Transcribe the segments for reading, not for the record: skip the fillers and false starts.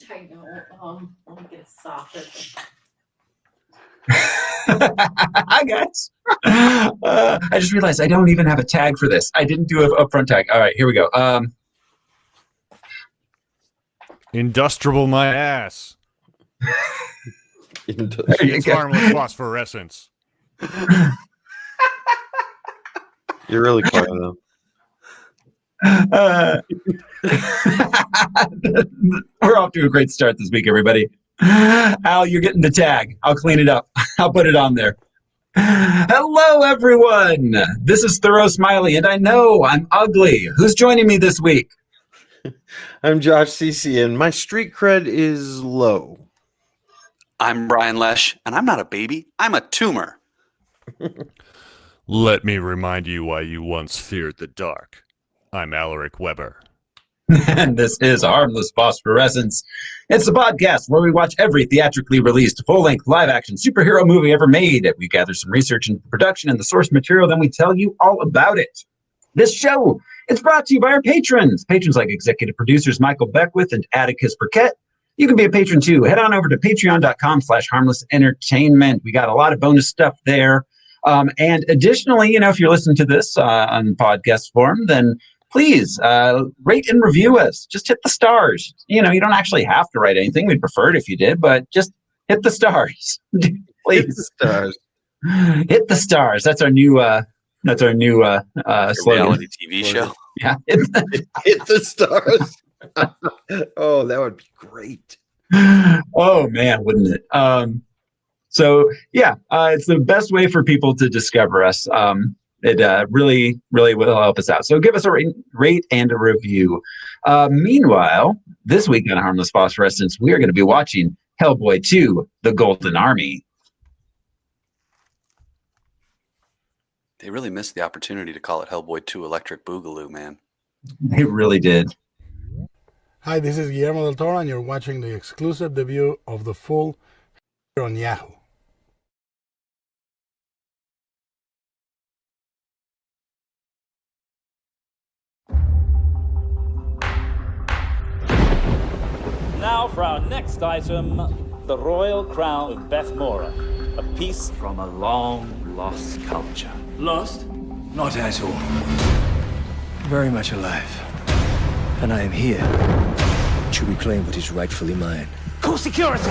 I know. Let me get a softer. Hi, guys. I just realized I don't even have a tag for this. I didn't do a front tag. All right, here we go. Industrial my ass. It's harmless phosphorescence. You're really calling them. We're off to a great start this week, everybody. Al, you're getting the tag. I'll clean it up. I'll put it on there. Hello, everyone. This is Thorough Smiley, and I know I'm ugly. Who's joining me this week? I'm Josh Cece, and my street cred is low. I'm Brian Lesh, and I'm not a baby. I'm a tumor. Let me remind you why you once feared the dark. I'm Alaric Weber. And this is Harmless Phosphorescence. It's a podcast where we watch every theatrically released full-length live-action superhero movie ever made. We gather some research into production and the source material, then we tell you all about it. This show is brought to you by our patrons. Patrons like executive producers Michael Beckwith and Atticus Burkett. You can be a patron too. Head on over to patreon.com/harmlessentertainment. We got a lot of bonus stuff there. And additionally, if you're listening to this on podcast form, then please rate and review us. Just hit the stars. You don't actually have to write anything. We'd prefer it if you did, but just hit the stars. Please. Hit the stars. Hit the stars. That's our new slogan. Reality TV show. Yeah. Hit the stars. Oh, that would be great. Oh man, wouldn't it? It's the best way for people to discover us. It really, really will help us out. So give us a rate and a review. Meanwhile, this week on Harmless Phosphorescence, we are going to be watching Hellboy 2, The Golden Army. They really missed the opportunity to call it Hellboy 2 Electric Boogaloo, man. They really did. Hi, this is Guillermo del Toro, and you're watching the exclusive debut of the full here on Yahoo. Now for our next item, the Royal Crown of Bethmora, a piece from a long-lost culture. Lost? Not at all. Very much alive. And I am here to reclaim what is rightfully mine. Call security!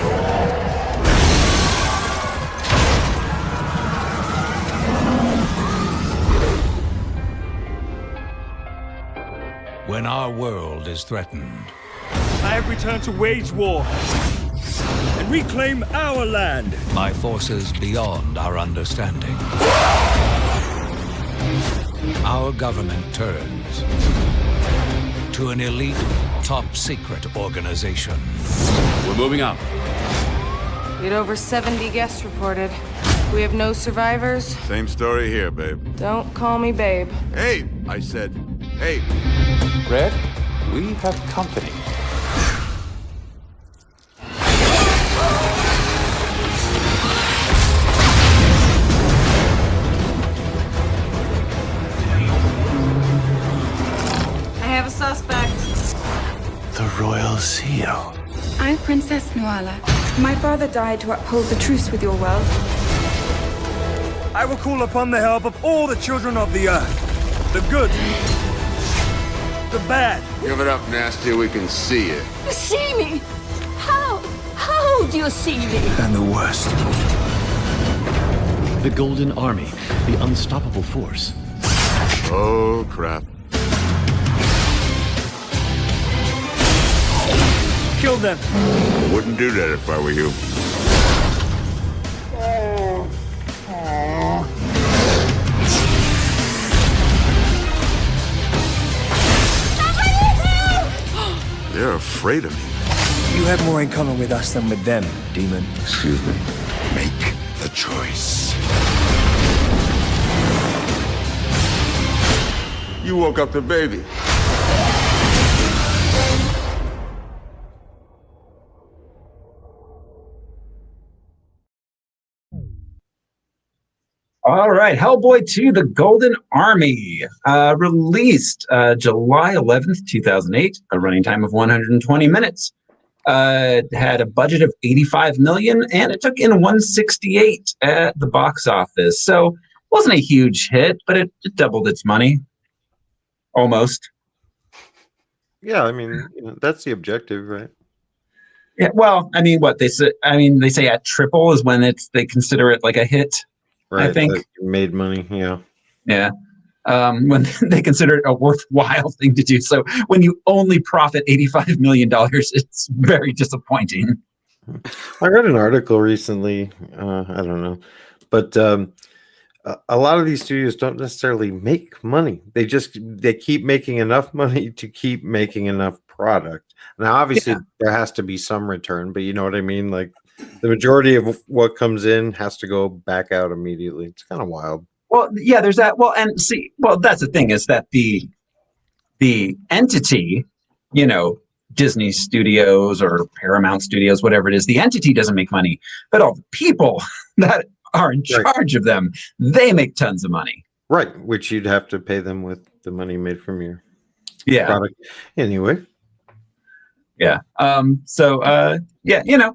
When our world is threatened, I have returned to wage war and reclaim our land. By forces beyond our understanding. Our government turns to an elite, top-secret organization. We're moving out. We had over 70 guests reported. We have no survivors. Same story here, babe. Don't call me babe. Hey, I said, hey. Red, we have company. Suspect. The Royal Seal. I'm Princess Nuala. My father died to uphold the truce with your world. I will call upon the help of all the children of the earth. The good. The bad. Give it up, Nasty. We can see it. See me? How? How do you see me? And the worst. The Golden Army, the unstoppable force. Oh, crap. Kill them. I wouldn't do that if I were you. They're afraid of me. You have more in common with us than with them, demon. Excuse me. Make the choice. You woke up the baby. All right, Hellboy 2, The Golden Army, released July 11th, 2008, a running time of 120 minutes. It had a budget of $85 million, and it took in $168 at the box office. So it wasn't a huge hit, but it doubled its money. Almost. Yeah, I mean, that's the objective, right? Yeah, well, I mean, what they say. I mean, they say at triple is when they consider it like a hit. Right, I think made money. Yeah, yeah. When they consider it a worthwhile thing to do. So when you only profit $85 million, it's very disappointing. I read an article recently. I don't know, but a lot of these studios don't necessarily make money. They keep making enough money to keep making enough product. Now, obviously, there has to be some return, but you know what I mean? Like the majority of what comes in has to go back out immediately. It's kind of wild. Well, yeah, there's that. Well, and see, well, that's the thing is that the entity, Disney Studios or Paramount Studios, whatever it is, the entity doesn't make money, but all the people that are in charge of them, they make tons of money. Right, which you'd have to pay them with the money made from your product. Anyway. Yeah. So, I don't know.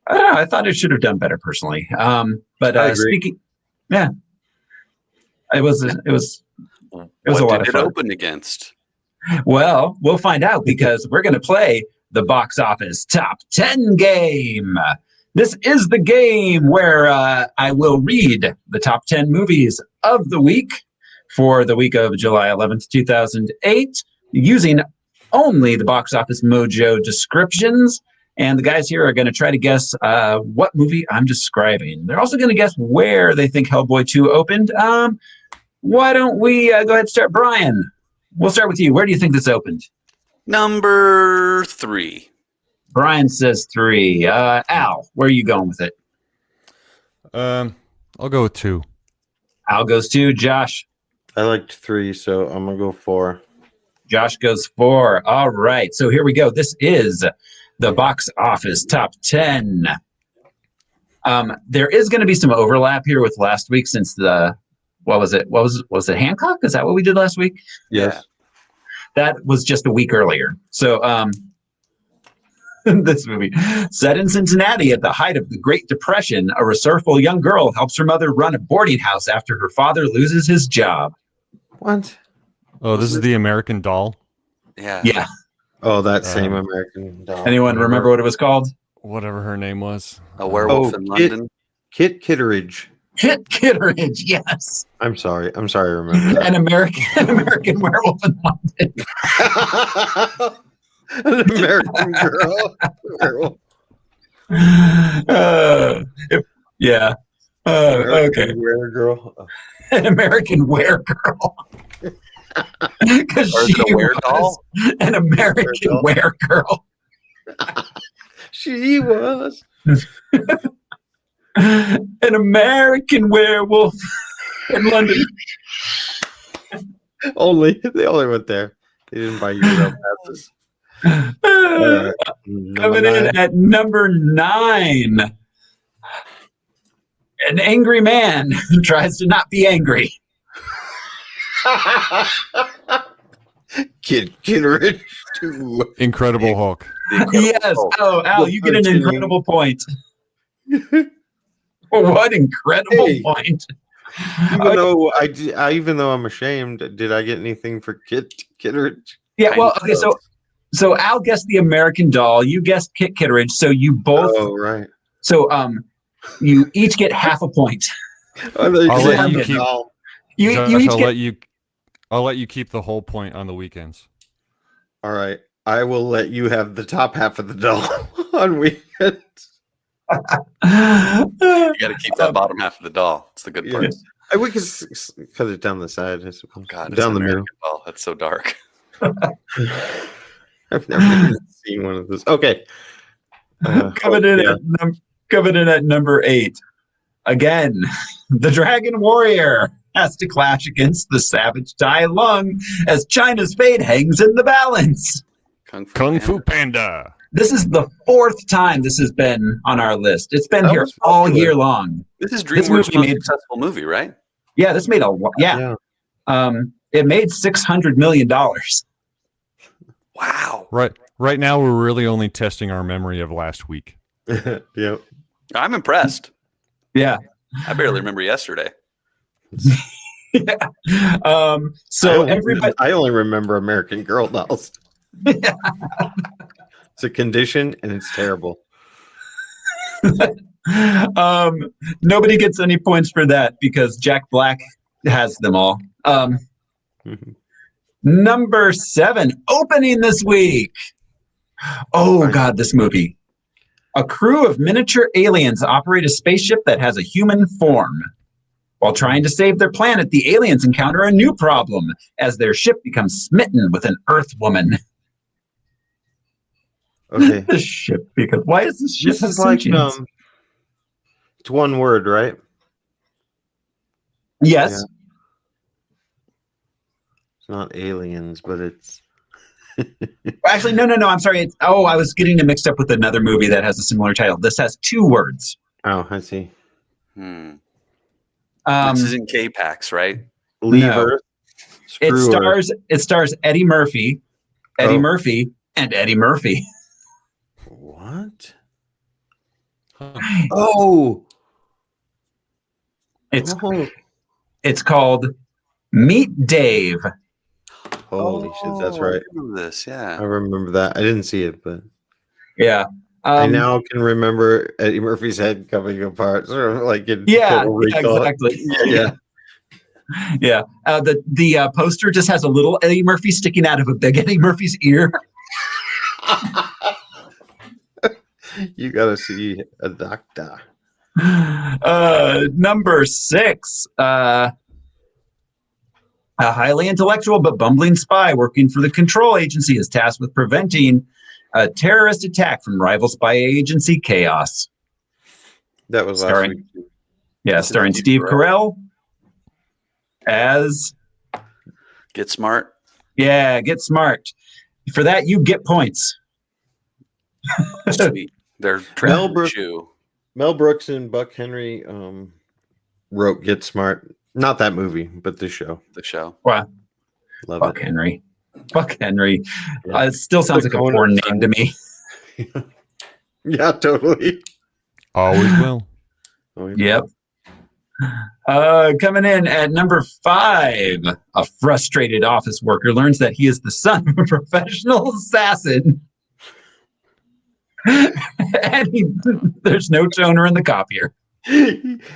I thought it should have done better personally. But speaking, yeah, it was a lot of fun. What did it open against? Well, we'll find out because we're going to play the box office top 10 game. This is the game where I will read the top 10 movies of the week for the week of July 11th, 2008, using only the Box Office Mojo descriptions. And the guys here are going to try to guess what movie I'm describing. They're also going to guess where they think Hellboy 2 opened. Why don't we go ahead and start? Brian, we'll start with you. Where do you think this opened? Number 3. Brian says 3. Al, where are you going with it? I'll go with 2. Al goes 2. Josh? I liked 3, so I'm going to go 4. Josh goes 4. All right. So here we go. This is the box office top 10. There is going to be some overlap here with last week since what was it? Was it Hancock? Is that what we did last week? Yes. That was just a week earlier. So this movie, set in Cincinnati at the height of the Great Depression, a resourceful young girl helps her mother run a boarding house after her father loses his job. What? Oh, this is the American Doll? Yeah. Yeah. Oh, that same American Doll. Anyone remember what it was called? Whatever her name was. A Werewolf in London. Kit Kitteridge. Kit Kitteridge, yes. I'm sorry. I remember that. An American Werewolf in London. An American girl. Werewolf. Yeah. Okay. Were girl. An American were-girl. Because she was an American were-girl. She was an American werewolf in London. They only went there. They didn't buy Euro passes. Coming in at number 9. An angry man who tries to not be angry. Kitteridge 2. Incredible Hulk. Yes. Oh, Al, you get an incredible point. What incredible point. Even though I'm ashamed, did I get anything for Kitteridge? Yeah, well, okay, so Al guessed the American Doll, you guessed Kit Kitteridge, so you both. Oh, right. So you each get half a point. I'll let you keep. Josh, I'll let you keep the whole point on the weekends. All right. I will let you have the top half of the doll on weekends. You got to keep that bottom half of the doll. It's the good part. We can cut it down the side. God, down the middle. Doll. That's so dark. I've never even seen one of those. Okay. Coming in at number 8. Again, the Dragon Warrior has to clash against the savage Tai Lung as China's fate hangs in the balance. Kung Fu Panda. This is the 4th time this has been on our list. It's been here all year long. This is This DreamWorks' movie most made- successful movie, right? Yeah, this made yeah. It made $600 million. Wow. Right now, we're really only testing our memory of last week. Yep. I'm impressed. Yeah. I barely remember yesterday. So everybody, I only remember American Girl dolls. It's a condition and it's terrible. nobody gets any points for that because Jack Black has them all. Number 7, opening this week. Oh God, this movie. A crew of miniature aliens operate a spaceship that has a human form. While trying to save their planet, the aliens encounter a new problem as their ship becomes smitten with an Earth woman. Okay. The ship because why is this ship? This is like it's one word, right? Yes. Yeah. It's not aliens, but it's Actually, no. I'm sorry. I was getting it mixed up with another movie that has a similar title. This has 2 words. Oh, I see. This is in K-Pax, right? Lever. No. It stars Eddie Murphy, Murphy, and Eddie Murphy. What? Oh. It's called Meet Dave. Holy shit, that's right. I remember this, yeah. I remember that. I didn't see it, but yeah. I now can remember Eddie Murphy's head coming apart, sort of like in yeah, Total Recall. exactly. Yeah. Yeah. The poster just has a little Eddie Murphy sticking out of a big Eddie Murphy's ear. You gotta see a doctor. Number 6. A highly intellectual but bumbling spy working for the control agency is tasked with preventing a terrorist attack from rival spy agency Chaos. That was last week. Yeah, starring Steve Carell as Get Smart. Yeah, Get Smart. For that, you get points. Sweet. They're Mel Brooks and Buck Henry wrote Get Smart. Not that movie, but the show. The show. Wow. Love Buck it. Henry. Buck Henry. Yeah. It still sounds like a porn name to me. Yeah, totally. Always will. Yep. Coming in at number 5, a frustrated office worker learns that he is the son of a professional assassin. And there's no toner in the copier.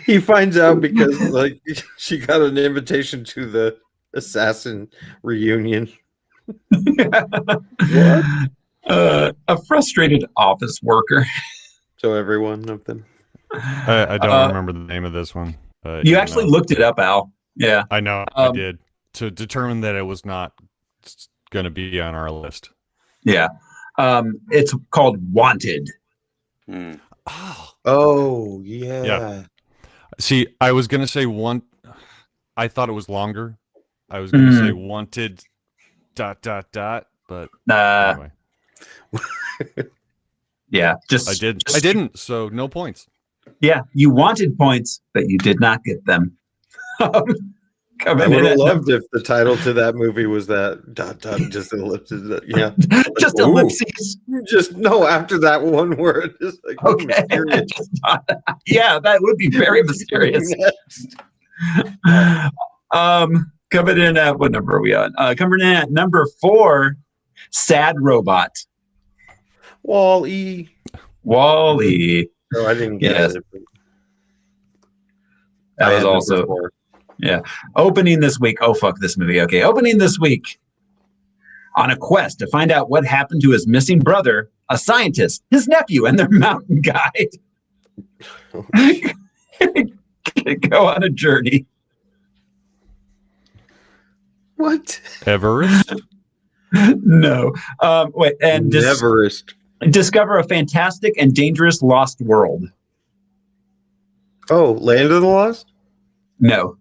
He finds out because like she got an invitation to the assassin reunion. What? A frustrated office worker. So every one of them. I don't remember the name of this one. You actually looked it up, Al. Yeah. I know. I did to determine that it was not going to be on our list. Yeah. It's called Wanted. Oh, yeah. Yeah. See, I was going to say one. I thought it was longer. I was going to say Wanted ... but anyway. Yeah, I didn't, so no points. Yeah, you wanted points, but you did not get them. I would have loved if the title to that movie was that ... just ellipses. Yeah, just like, ellipses. Just no after that one word. Just like okay. Yeah, that would be very mysterious. Coming in at what number are we on? Coming in at number 4, Sad Robot. Wall-E. Wall-E. No, I didn't get it. That was also 4. Yeah. Opening this week. Oh, fuck this movie. Okay. Opening this week. On a quest to find out what happened to his missing brother, a scientist, his nephew, and their mountain guide go on a journey. What? Everest? No. Wait. And Everest. Discover a fantastic and dangerous lost world. Oh, Land of the Lost? No.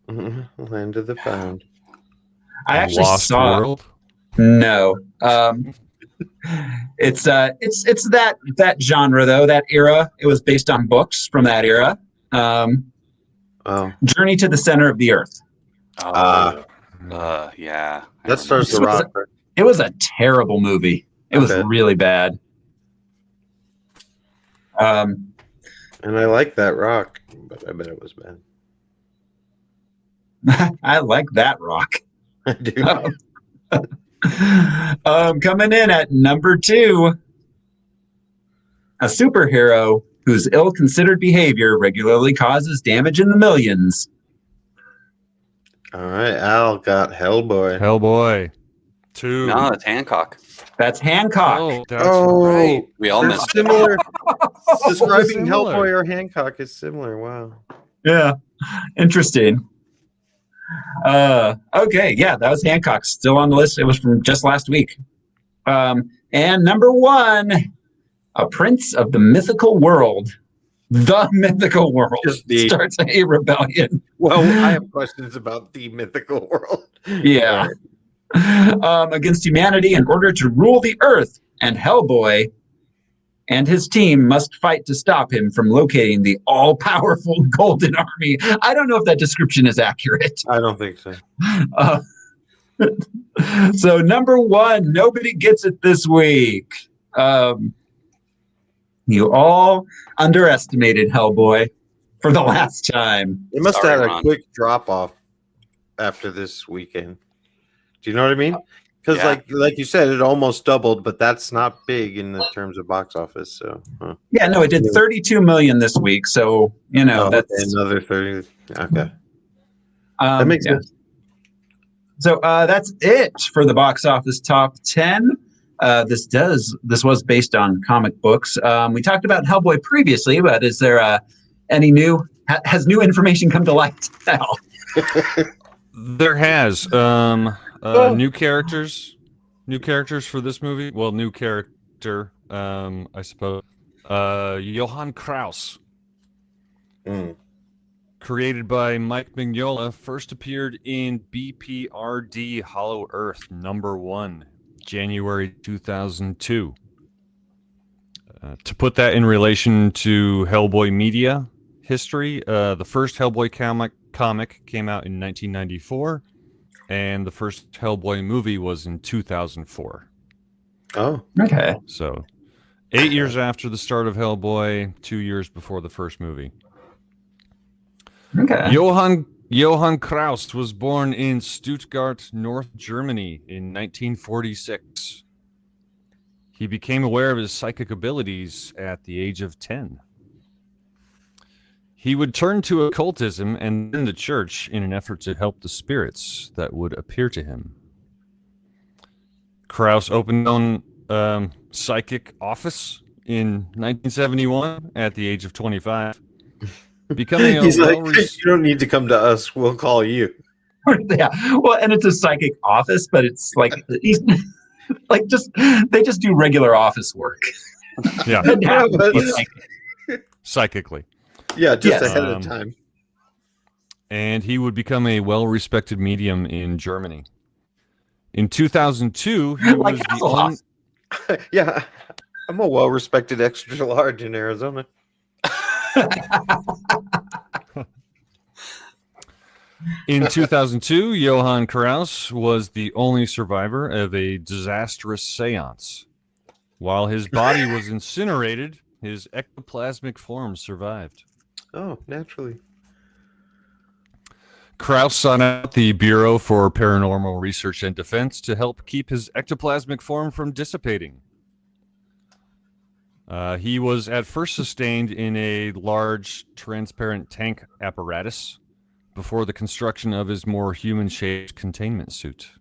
Land of the Found. I actually Lost saw World? No. It's that genre though, that era. It was based on books from that era. Journey to the Center of the Earth. Yeah. That stars The Rock. It was a terrible movie. It was really bad. And I like that Rock, but I bet it was bad. I like that Rock. I do. Coming in at number 2, a superhero whose ill-considered behavior regularly causes damage in the millions. All right, Al got Hellboy. Hellboy 2. No, it's Hancock. That's Hancock. Oh, that's right. We all missed it. Similar. Describing Similar. Hellboy or Hancock is similar. Wow. Yeah, interesting. Okay, yeah, that was Hancock. Still on the list. It was from just last week. And number 1, a prince of the mythical world. The mythical world starts a rebellion. Well, I have questions about the mythical world. Yeah. Against humanity in order to rule the earth, and Hellboy and his team must fight to stop him from locating the all-powerful Golden Army. I don't know if that description is accurate. I don't think so. So number 1, nobody gets it this week. You all underestimated Hellboy for the last time. It must have had a quick drop off after this weekend. Do you know what I mean? Because like you said, it almost doubled, but that's not big in the terms of box office. So yeah, no, it did 32 million this week. So that's another 30. Okay, that makes sense. So that's it for the box office top 10. This was based on comic books. We talked about Hellboy previously, but is there any new? Has new information come to light now? There has new characters for this movie. Well, new character, I suppose. Johann Kraus, created by Mike Mignola, first appeared in BPRD Hollow Earth #1, January 2002. To put that in relation to Hellboy media history, the first Hellboy comic came out in 1994, and the first Hellboy movie was in 2004. Oh, okay. So 8 years after the start of Hellboy, 2 years before the first movie. Okay. Johann Kraus was born in Stuttgart, North Germany in 1946. He became aware of his psychic abilities at the age of 10. He would turn to occultism and then the church in an effort to help the spirits that would appear to him. Kraus opened his own psychic office in 1971 at the age of 25. Becoming He's like, you don't need to come to us. We'll call you. Yeah. Well, and it's a psychic office, but it's like he's like they just do regular office work. Yeah. Psychically. Yeah, just ahead of time. And he would become a well-respected medium in Germany. In 2002, he was the only... Yeah, I'm a well-respected extra large in Arizona. In 2002, Johann Kraus was the only survivor of a disastrous seance. While his body was incinerated, his ectoplasmic form survived. Oh, naturally. Kraus sought out the Bureau for Paranormal Research and Defense to help keep his ectoplasmic form from dissipating. He was at first sustained in a large, transparent tank apparatus before the construction of his more human-shaped containment suit.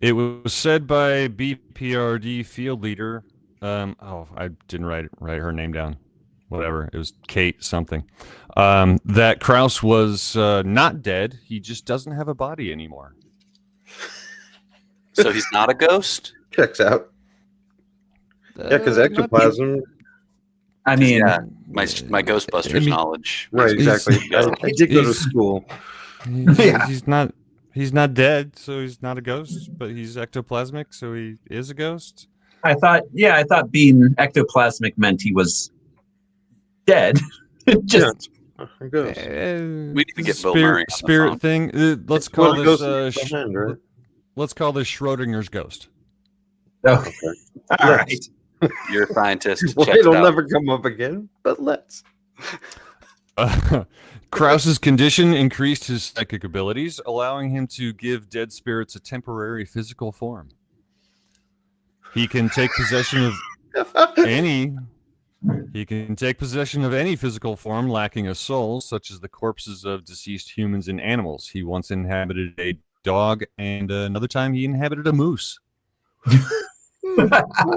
It was said by BPRD field leader, I didn't write her name down. Whatever, it was Kate something. That Kraus was not dead. He just doesn't have a body anymore. So he's not a ghost? Checks out. Yeah, because ectoplasm. I mean, yeah, my Ghostbusters knowledge. Right, exactly. I did go to school. He's not. He's not dead, so he's not a ghost, but he's ectoplasmic, so he is a ghost. I thought being ectoplasmic meant he was dead. Just a ghost. We need to get Bill Murray on the spirit phone. thing. Let's What call a this. ghost is behind, right? Let's call this Schrodinger's ghost. okay. All right. You're a scientist. Well, Check it it'll out. never come up again, but let's. Krause's condition increased his psychic abilities, allowing him to give dead spirits a temporary physical form. He can take possession of any physical form lacking a soul, such as the corpses of deceased humans and animals. He once inhabited a dog, and another time he inhabited a moose.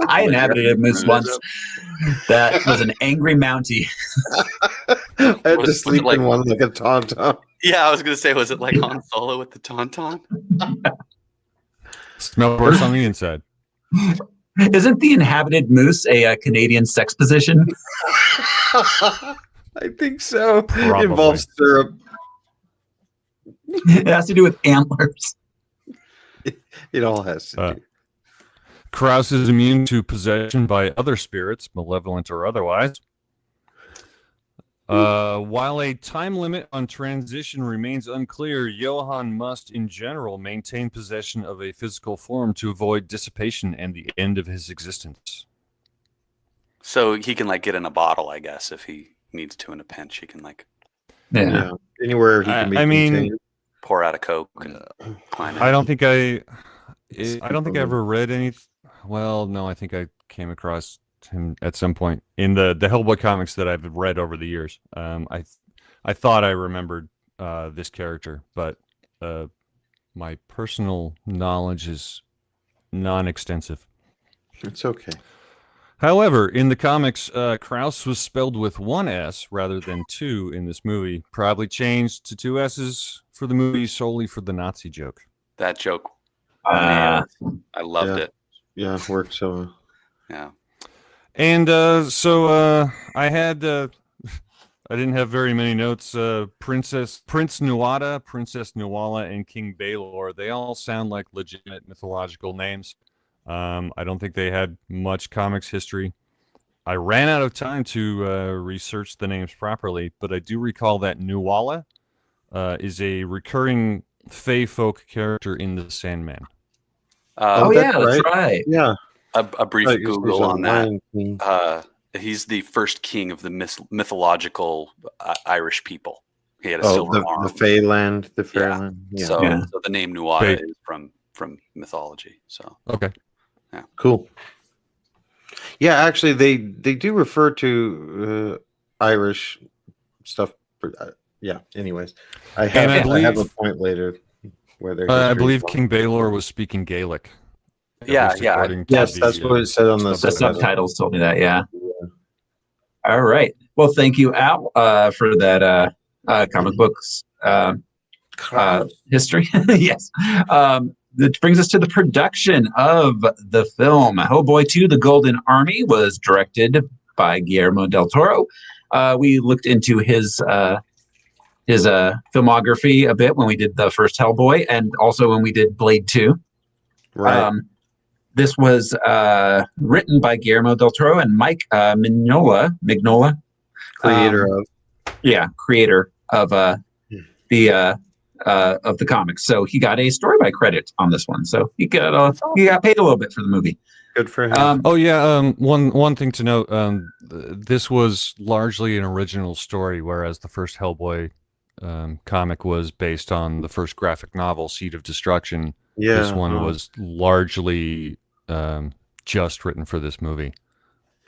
I inhabited a moose once. That was an angry Mountie. I had to sleep in one like a tauntaun. Yeah, I was gonna say, was it like Han Solo with the tauntaun? Smell worse on the inside. Isn't the inhabited moose a Canadian sex position? I think so. Probably. It involves syrup. It has to do with antlers. It all has to do. Krause is immune to possession by other spirits, malevolent or otherwise. While a time limit on transition remains unclear, Johann must, in general, maintain possession of a physical form to avoid dissipation and the end of his existence. So he can like get in a bottle, I guess, if he needs to in a pinch. He can like anywhere he can be contained. Pour out a Coke and climb in. I don't think I ever read any. Well, no, I think I came across him at some point in the Hellboy comics that I've read over the years. I thought I remembered this character, but my personal knowledge is non-extensive. It's okay. However, in the comics, Krause was spelled with one S rather than two in this movie. Probably changed to two S's for the movie solely for the Nazi joke. That joke. I loved it. Yeah, it worked so. Yeah. And so I had I didn't have very many notes. Prince Nuada, Princess Nuala, and King Baelor. They all sound like legitimate mythological names. I don't think they had much comics history. I ran out of time to research the names properly, but I do recall that Nuala is a recurring Fey folk character in the Sandman. That's right. Yeah. A brief Google on that. He's the first king of the mythological Irish people. He had a silver arm. The Feyland, the Fairland. Yeah. So the name Nuada is from mythology. So okay, yeah, cool. Yeah, actually, they do refer to Irish stuff. Yeah. Anyways, I have a point later where I believe King Baelor was speaking Gaelic. Yes, that's what it said on the subtitles. Told me that. Yeah. All right. Well, thank you, Al, for that comic books history. Yes. That brings us to the production of the film. Hellboy 2: The Golden Army was directed by Guillermo del Toro. We looked into his filmography a bit when we did the first Hellboy, and also when we did Blade 2. Right. This was written by Guillermo del Toro and Mike Mignola, creator of the comics. So he got a story by credit on this one. So he got paid a little bit for the movie. Good for him. One thing to note: this was largely an original story, whereas the first Hellboy comic was based on the first graphic novel, Seed of Destruction. Yeah, this one was largely just written for this movie.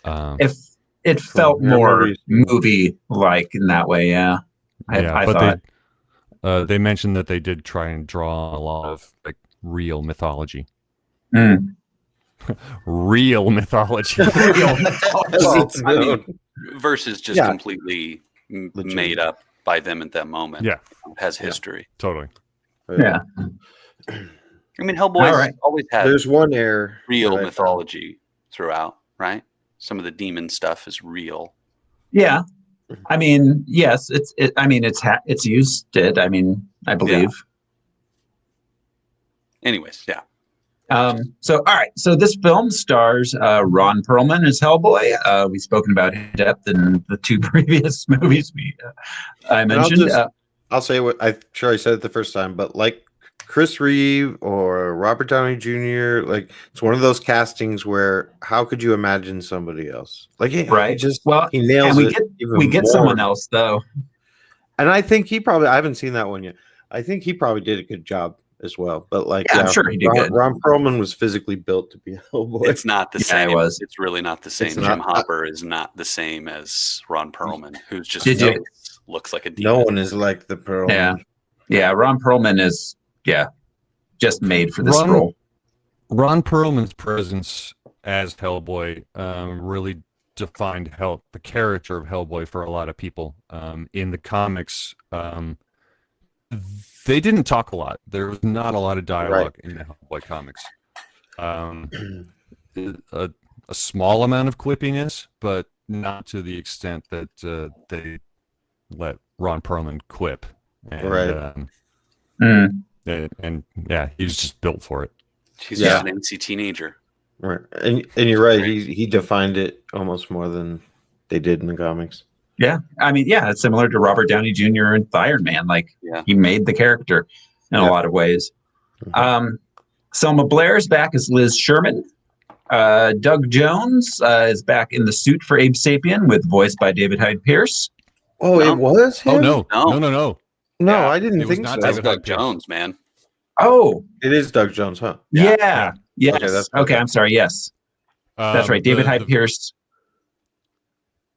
If it felt more movie-like in that way, yeah. I thought they mentioned that they did try and draw a lot of like real mythology. Real mythology. Versus just completely made up by them at that moment. Yeah, it has history. Totally. Yeah. I mean, Hellboy's always had. There's one air real mythology throughout, right? Some of the demon stuff is real. Yeah, I mean, yes, it's used it. I mean, I believe. anyways, yeah. So, all right. So this film stars Ron Perlman as Hellboy. We've spoken about his depth in the two previous movies I mentioned. I'll say what I'm sure I said it the first time, but like Chris Reeve or Robert Downey Jr., like it's one of those castings where how could you imagine somebody else? Like, right? He nails it. We get someone else though, and I think I haven't seen that one yet. I think he probably did a good job as well. But like, I'm sure he did good. Ron Perlman was physically built to be a Hellboy. It's not the same. It was. It's really not the same. Jim Hopper is not the same as Ron Perlman, who's just looks like a demon. No one is like the Perlman. Yeah. Ron Perlman is just made for this role. Ron Perlman's presence as Hellboy really defined the character of Hellboy for a lot of people. In the comics, they didn't talk a lot. There was not a lot of dialogue in the Hellboy comics. A small amount of quippiness, but not to the extent that they let Ron Perlman quip. And, and he was just built for it. He's just an NC teenager. Right. And you're right. He defined it almost more than they did in the comics. Yeah. I mean, it's similar to Robert Downey Jr. and Iron Man. Like, he made the character in a lot of ways. Selma Blair is back as Liz Sherman. Doug Jones is back in the suit for Abe Sapien, voiced by David Hyde Pierce. Oh, it was him? Oh, no. No, I didn't think so. That's Doug Jones, man. Oh. It is Doug Jones, huh? Yeah. Yes. Okay, I'm sorry. Yes. That's right. David Hyde Pierce.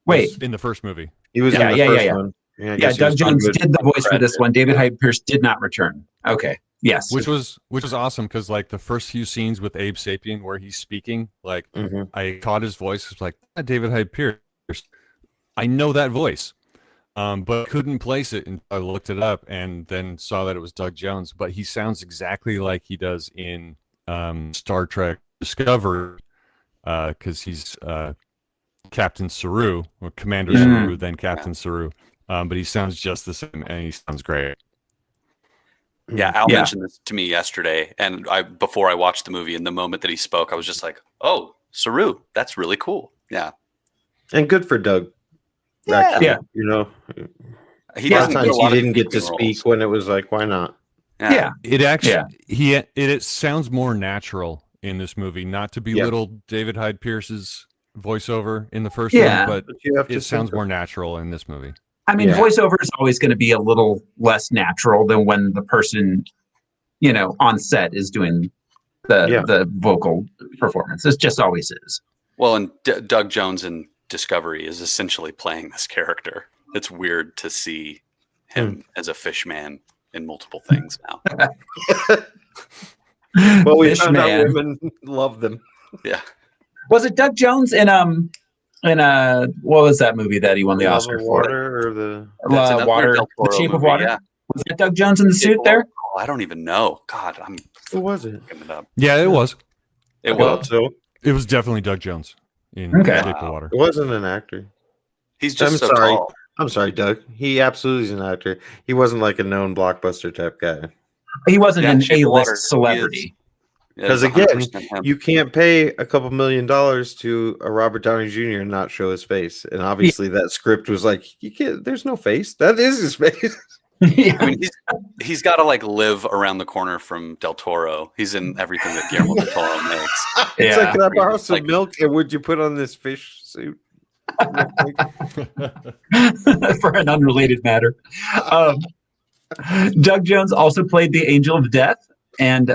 Wait. In the first movie. He was in the first one. Yeah, Doug Jones did the voice for this one. David Hyde Pierce did not return. Okay. Yes. Which was awesome because like the first few scenes with Abe Sapien where he's speaking, like I caught his voice. It's like David Hyde Pierce. I know that voice. But couldn't place it until I looked it up and then saw that it was Doug Jones. But he sounds exactly like he does in Star Trek Discovery because he's Captain Saru, or Commander Saru, then Captain Saru. But he sounds just the same, and he sounds great. Yeah, Al mentioned this to me yesterday, and before I watched the movie, and the moment that he spoke, I was just like, "Oh, Saru, that's really cool." Yeah, and good for Doug. Yeah. You know, he didn't get to speak when it was like, why not? Yeah. It actually it sounds more natural in this movie, not to belittle David Hyde Pierce's voiceover in the first one, but it sounds more natural in this movie. I mean, voiceover is always going to be a little less natural than when the person, on set is doing the vocal performance. It just always is. Well, and Doug Jones in Discovery is essentially playing this character. It's weird to see him as a fish man in multiple things now. Well, we found out women love them. Yeah. Was it Doug Jones in what was that movie that he won the Oscar for? Water or the Water, The Shape of Water. Yeah. Was that Doug Jones in the suit there? Oh, I don't even know. God, who was it? Yeah, it was. It was. It was definitely Doug Jones in Shape of Water. It wasn't an actor. He's just tall. I'm sorry, Doug. He absolutely is an actor. He wasn't like a known blockbuster type guy. He wasn't an A-list celebrity. Because again, you can't pay a couple $1 million to a Robert Downey Jr. and not show his face. And obviously that script was like, you can't, there's no face. That is his face. I mean, he's got to like live around the corner from Del Toro. He's in everything that Guillermo del Toro makes. It's like, can I borrow some milk? And would you put on this fish suit? For an unrelated matter. Doug Jones also played the Angel of Death and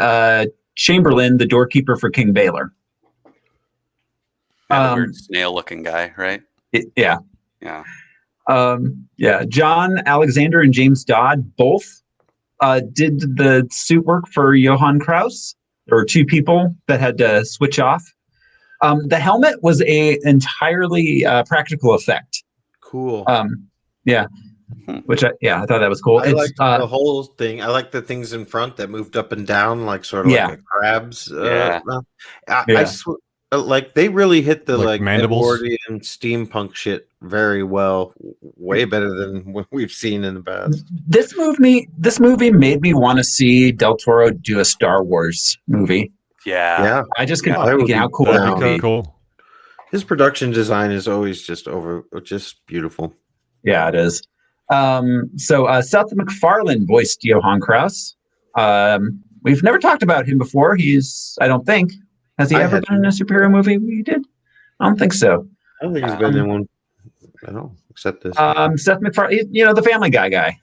Chamberlain, the doorkeeper for King Baylor. The weird snail-looking guy, right? Yeah. John Alexander and James Dodd both did the suit work for Johann Kraus. There were two people that had to switch off. The helmet was a entirely practical effect. Cool. Which I thought that was cool. I like the whole thing. I like the things in front that moved up and down, like sort of like a crab's. Like they really hit the like mandibles? Edwardian steampunk shit very well, way better than what we've seen in the past. This movie made me want to see Del Toro do a Star Wars movie. Yeah. I just couldn't that would imagine how be- cool That'd that be would kinda be. cool. His production design is always just beautiful. Yeah, it is. So Seth MacFarlane voiced Johann Kraus. We've never talked about him before. I don't think, has he ever been in a superhero movie? We did. I don't think so. I don't think he's been in one at all, except this. Seth MacFarlane, the Family Guy.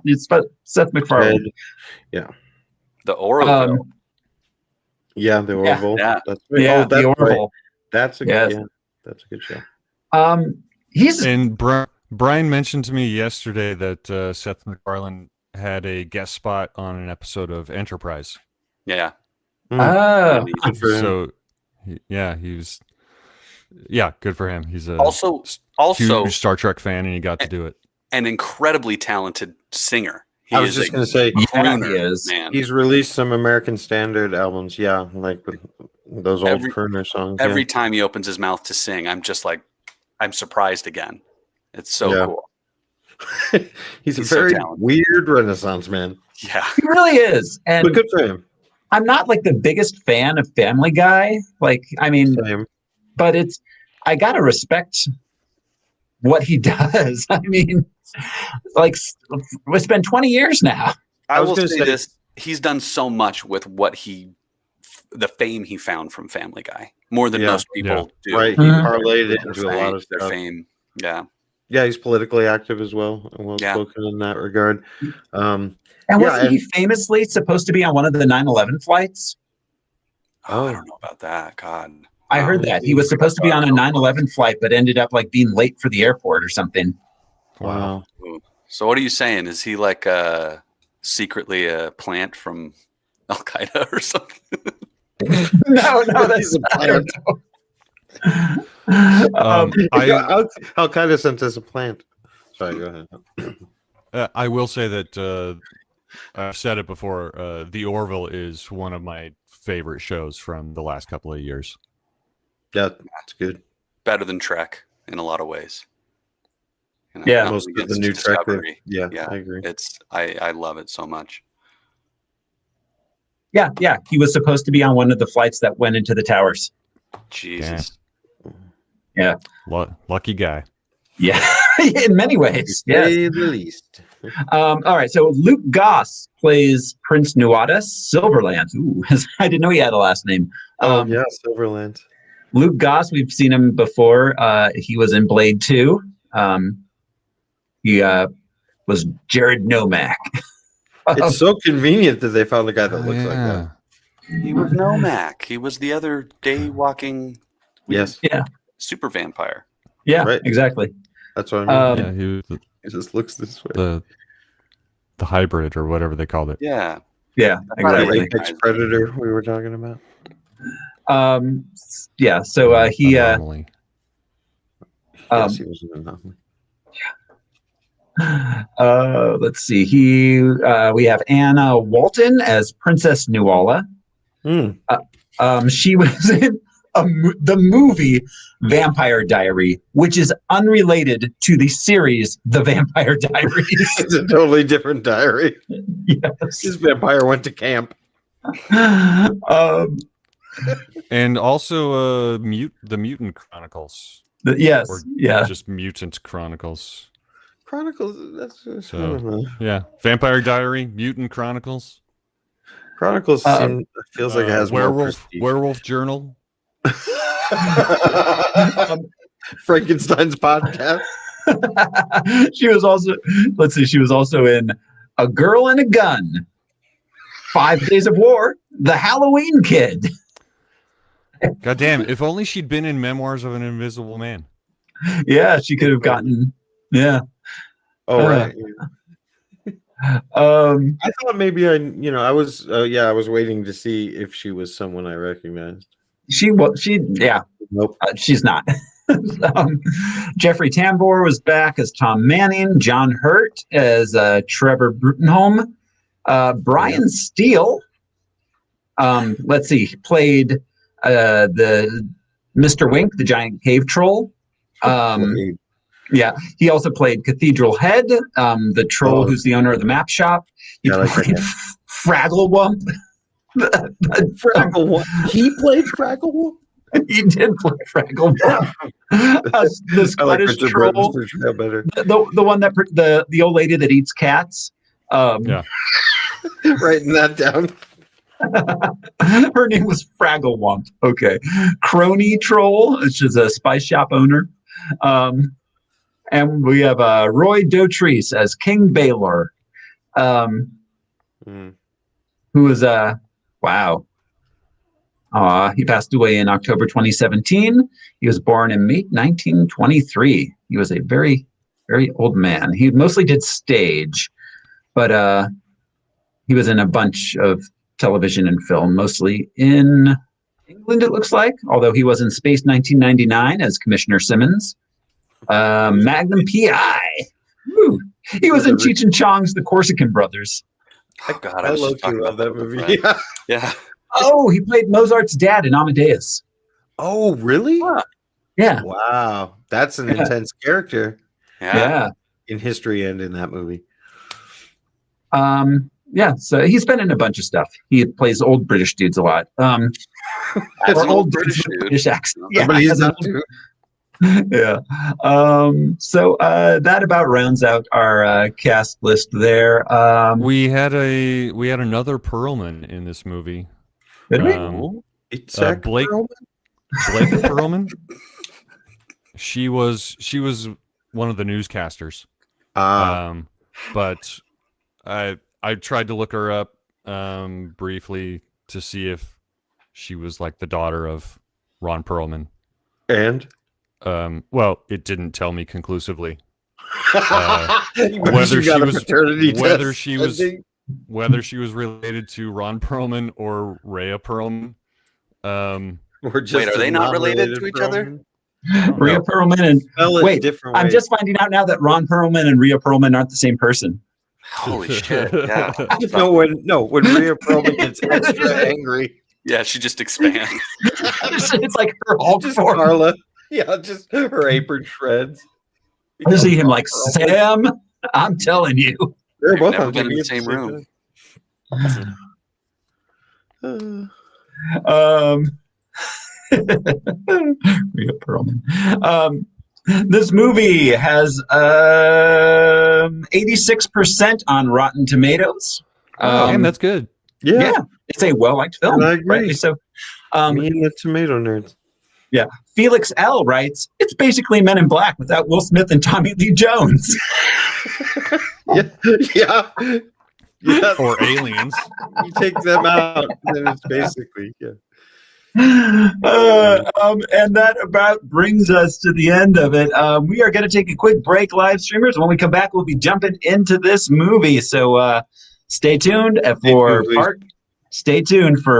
It's Seth MacFarlane. Yeah. The Orville. Yeah, the Orville. Yeah. That's right. Yeah, that's the Orville. Right. That's a Yes. that's a good show. And Brian mentioned to me yesterday that Seth MacFarlane had a guest spot on an episode of Enterprise. Yeah. Oh. Good for him. So, he was. Yeah, good for him. He's a Also, huge Star Trek fan, and he got to do it. an incredibly talented singer. I was just going to say, crooner, he is. man. He's released some American Standard albums. Yeah, like with those old crooner songs. Every time he opens his mouth to sing, I'm just like, I'm surprised again. It's so cool. He's a so very talented. weird Renaissance man. Yeah. He really is. And But good for him. I'm not like the biggest fan of Family Guy. Like, I mean, but I got to respect what he does. I mean, like, it's been 20 years now. I will say this. He's done so much with the fame he found from Family Guy. More than most people do. Right. He parlayed it into a lot of their stuff. fame. Yeah. Yeah, he's politically active as well, and well spoken in that regard. And wasn't he famously supposed to be on one of the 9/11 flights? Oh, I don't know about that. God. I heard that. He was supposed to be on a 9/11 flight, but ended up like being late for the airport or something. Wow. So what are you saying? Is he like secretly a plant from Al Qaeda or something? No, that's I don't know. Al Qaeda sent us a plant. Sorry, go ahead. I will say that I've said it before. The Orville is one of my favorite shows from the last couple of years. Yeah, it's good. Better than Trek in a lot of ways. Yeah, most of the new Trek. Yeah, I agree. I love it so much. Yeah. He was supposed to be on one of the flights that went into the towers. Jesus. Yeah. Lucky guy. Yeah, in many ways. Yes. Say the least. All right. So Luke Goss plays Prince Nuada Silverland. Ooh, I didn't know he had a last name. Yeah, Silverland. Luke Goss, we've seen him before. He was in Blade 2. He was Jared Nomak. It's so convenient that they found a guy that looks like that. He was Nomak. He was the other day walking. Yes. Yeah. Super vampire. Yeah. Right. Exactly. That's what I mean. He just looks this way. The hybrid or whatever they called it. Yeah. Yeah. Exactly. Apex Predator we were talking about. Yeah. So he. Anomaly. Yes, he was an anomaly. Let's see. We have Anna Walton as Princess Nuala. She was in the movie Vampire Diary, which is unrelated to the series The Vampire Diaries. It's a totally different diary. Yes. This vampire went to camp. And also the Mutant Chronicles. Yes. Or yeah. just Mutant Chronicles. Chronicles. That's I So, don't know. yeah. Vampire Diary, Mutant Chronicles. Chronicles feels like it has more prestige. Werewolf Journal. Frankenstein's podcast. She was also. Let's see. She was also in A Girl and a Gun, 5 Days of War, The Halloween Kid. God damn! If only she'd been in Memoirs of an Invisible Man. Yeah, she could have gotten. Yeah. Oh right. I thought maybe I was waiting to see if she was someone I recognized. Nope. She's not. Jeffrey Tambor was back as Tom Manning. John Hurt as Trevor Brutenholm. Brian Steele. Let's see, played the Mr. Wink, the giant cave troll. Yeah, he also played Cathedral Head, the troll who's the owner of the map shop. He played Fragglewump. Fragglewump. He played Fragglewump? He did play Fragglewump. The Scottish troll. The one that the old lady that eats cats. Yeah. Writing that down. Her name was Fragglewump. Okay. Crony Troll, which is a spice shop owner. And we have Roy Dotrice as King Baylor, who was wow. He passed away in October 2017. He was born in May 1923. He was a very, very old man. He mostly did stage, but he was in a bunch of television and film, mostly in England, it looks like, although he was in Space 1999 as Commissioner Simmons. Magnum P.I. Woo. He was in Cheech and Chong's The Corsican Brothers. Oh, God, I love that movie. Yeah. Oh, he played Mozart's dad in Amadeus. Oh, really? Yeah. Wow. That's an intense character. Yeah. In history and in that movie. Yeah, so he's been in a bunch of stuff. He plays old British dudes a lot. Or old British accent. Yeah, but he's not too. Yeah. So that about rounds out our cast list there. We had another Perlman in this movie. Did we? Blake Perlman. She was one of the newscasters. But I tried to look her up briefly to see if she was like the daughter of Ron Perlman. And well, it didn't tell me conclusively whether she was related to Ron Perlman or Rhea Perlman. Wait, are they not related to each other? Rhea Perlman and I'm just finding out now that Ron Perlman and Rhea Perlman aren't the same person. Holy shit! Yeah. when Rhea Perlman gets extra angry, yeah, she just expands. It's like her Hulk form. Carla. Yeah, just her apron shreds. I see him like, Sam, I'm telling you. They're both never been in the same room. Rhea Perlman. This movie has 86% on Rotten Tomatoes. Damn, that's good. Yeah, it's a well-liked film. I agree. Right? So, me and the tomato nerds. Yeah. Felix L. writes, it's basically Men in Black without Will Smith and Tommy Lee Jones. Yeah. Or aliens. You take them out, then it's basically, and that about brings us to the end of it. We are going to take a quick break, live streamers. When we come back, we'll be jumping into this movie. So stay tuned for